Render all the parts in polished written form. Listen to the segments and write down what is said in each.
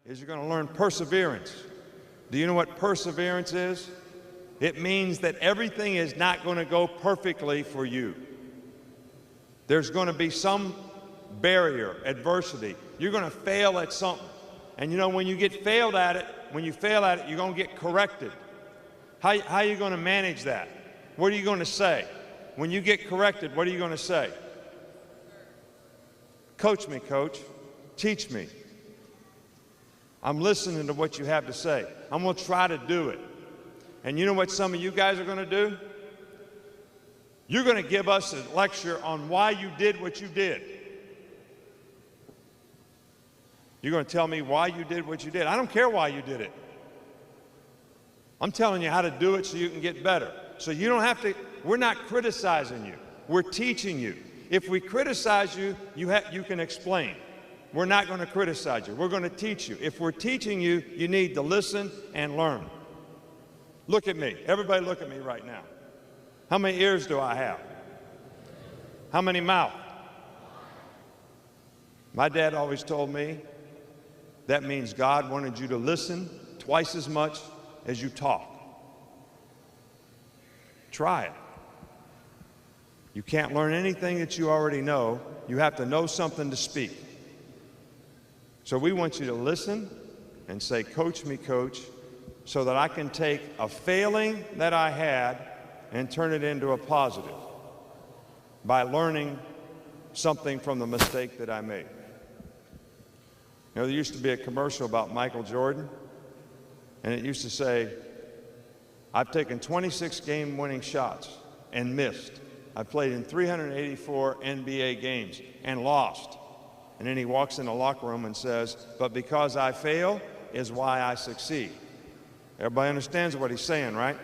is you're going to learn perseverance. Do you know what perseverance is? It means that everything is not going to go perfectly for you. There's going to be some barrier, adversity. You're going to fail at something. And you know, when you fail at it, you're going to get corrected. How are you going to manage that? What are you going to say? When you get corrected, what are you going to say? Coach me, coach. Teach me. I'm listening to what you have to say. I'm going to try to do it. And you know what some of you guys are going to do? You're going to give us a lecture on why you did what you did. You're going to tell me why you did what you did. I don't care why you did it. I'm telling you how to do it so you can get better. So you don't have to, we're not criticizing you. We're teaching you. If we criticize you, you can explain. We're not going to criticize you. We're going to teach you. If we're teaching you, you need to listen and learn. Look at me. Everybody look at me right now. How many ears do I have? How many mouths? My dad always told me that means God wanted you to listen twice as much as you talk. Try it. You can't learn anything that you already know. You have to know something to speak. So we want you to listen and say, coach me, coach, so that I can take a failing that I had and turn it into a positive by learning something from the mistake that I made. You know, there used to be a commercial about Michael Jordan, and it used to say, I've taken 26 game-winning shots and missed. I've played in 384 NBA games and lost. And then he walks in the locker room and says, but because I fail is why I succeed. Everybody understands what he's saying, right?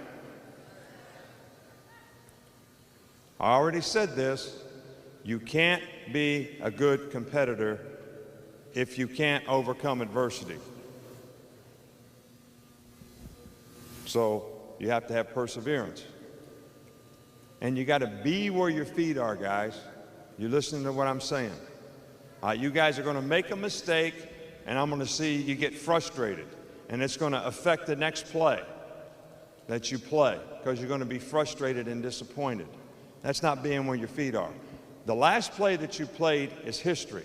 I already said this. You can't be a good competitor if you can't overcome adversity. So you have to have perseverance. And you got to be where your feet are, guys. You listening to what I'm saying? You guys are going to make a mistake, and I'm going to see you get frustrated. And it's going to affect the next play that you play because you're going to be frustrated and disappointed. That's not being where your feet are. The last play that you played is history.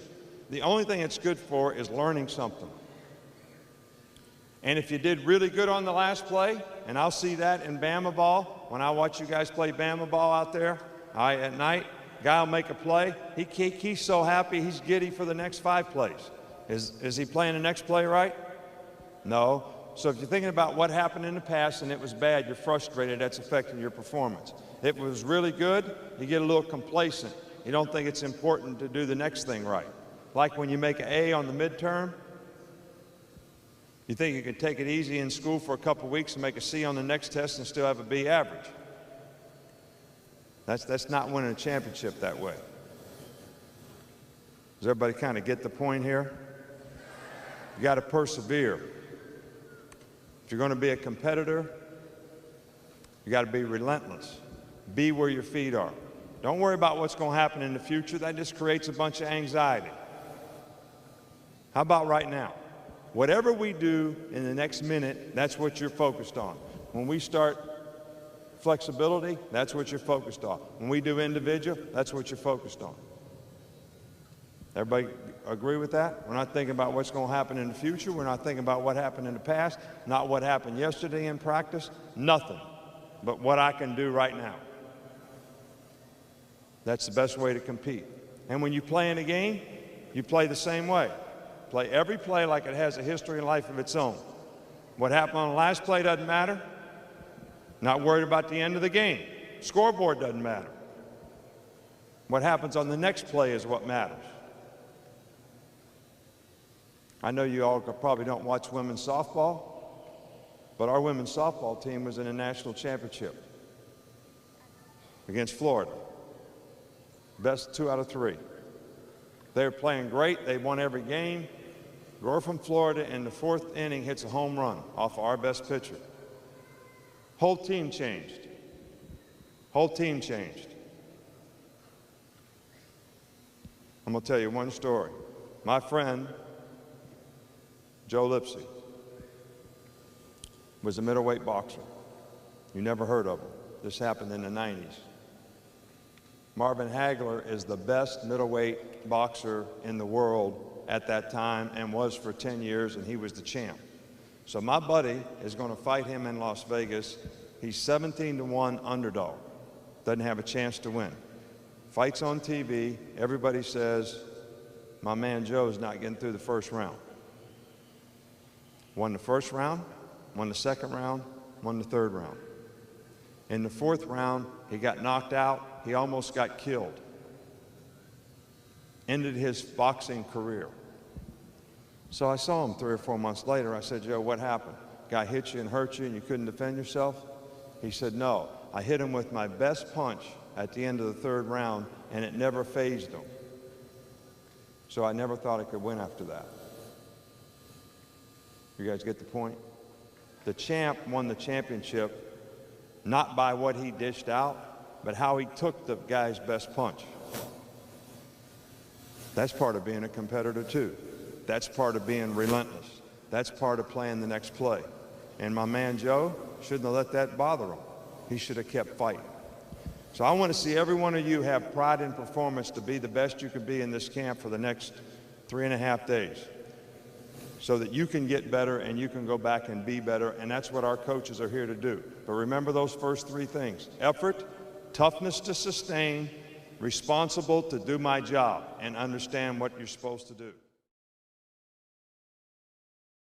The only thing it's good for is learning something. And if you did really good on the last play, and I'll see that in Bama ball, when I watch you guys play Bama ball out there at night, guy will make a play. He's so happy, he's giddy for the next 5 plays. Is he playing the next play right? No. So if you're thinking about what happened in the past and it was bad, you're frustrated, that's affecting your performance. If it was really good, you get a little complacent. You don't think it's important to do the next thing right. Like when you make an A on the midterm, you think you can take it easy in school for a couple weeks and make a C on the next test and still have a B average. That's not winning a championship that way. Does everybody kind of get the point here? You got to persevere. If you're going to be a competitor, you got to be relentless. Be where your feet are. Don't worry about what's going to happen in the future. That just creates a bunch of anxiety. How about right now? Whatever we do in the next minute, that's what you're focused on. When we start flexibility, that's what you're focused on. When we do individual, that's what you're focused on. Everybody agree with that? We're not thinking about what's going to happen in the future. We're not thinking about what happened in the past, not what happened yesterday in practice, nothing but what I can do right now. That's the best way to compete. And when you play in a game, you play the same way. Play every play like it has a history and life of its own. What happened on the last play doesn't matter. Not worried about the end of the game. Scoreboard doesn't matter. What happens on the next play is what matters. I know you all probably don't watch women's softball, but our women's softball team was in a national championship against Florida. Best 2 out of 3. They were playing great. They won every game. Girl from Florida in the 4th inning hits a home run off of our best pitcher. Whole team changed. Whole team changed. I'm going to tell you one story. My friend Joe Lipsy was a middleweight boxer. You never heard of him. This happened in the 90s. Marvin Hagler is the best middleweight boxer in the world at that time and was for 10 years, and he was the champ. So my buddy is going to fight him in Las Vegas. He's 17-1 underdog. Doesn't have a chance to win. Fights on TV. Everybody says, my man Joe's not getting through the first round. Won the first round, won the second round, won the third round. In the fourth round, he got knocked out. He almost got killed. Ended his boxing career. So I saw him 3 or 4 months later. I said, Joe, what happened? Guy hit you and hurt you and you couldn't defend yourself? He said, no. I hit him with my best punch at the end of the third round, and it never fazed him. So I never thought I could win after that. You guys get the point? The champ won the championship not by what he dished out, but how he took the guy's best punch. That's part of being a competitor too. That's part of being relentless. That's part of playing the next play. And my man Joe shouldn't have let that bother him. He should have kept fighting. So I want to see every one of you have pride in performance to be the best you can be in this camp for the next 3.5 days, so that you can get better and you can go back and be better, and that's what our coaches are here to do. But remember those first 3 things: effort, toughness to sustain, responsible to do my job, and understand what you're supposed to do.